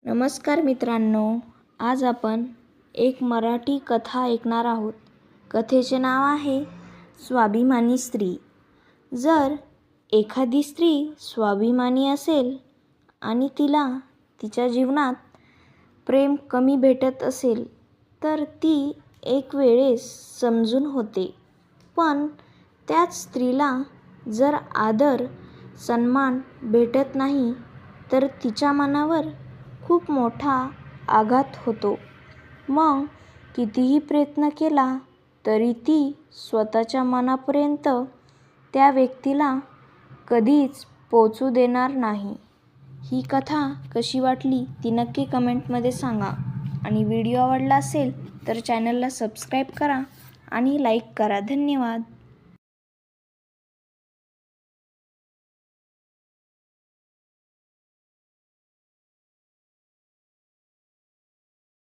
नमस्कार मित्रांनो, आज आपण एक मराठी कथा ऐकणार आहोत. कथेचे नाव आहे स्वाभिमानी स्त्री. जर एखादी स्त्री स्वाभिमानी असेल आणि तिला तिच्या जीवनात प्रेम कमी भेटत असेल तर ती एक वेळेस समजून होते. पण त्याच स्त्रीला जर आदर सन्मान भेटत नाही तर तिच्या मनावर खूप मोठा आघात होतो. मग कितीही प्रयत्न केला तरी ती स्वतःच्या मनापर्यंत त्या व्यक्तीला कधीच पोहोचू देणार नाही. ही कथा कशी वाटली ती नक्की कमेंटमध्ये सांगा आणि व्हिडिओ आवडला असेल तर चॅनलला सबस्क्राईब करा आणि लाईक करा. धन्यवाद.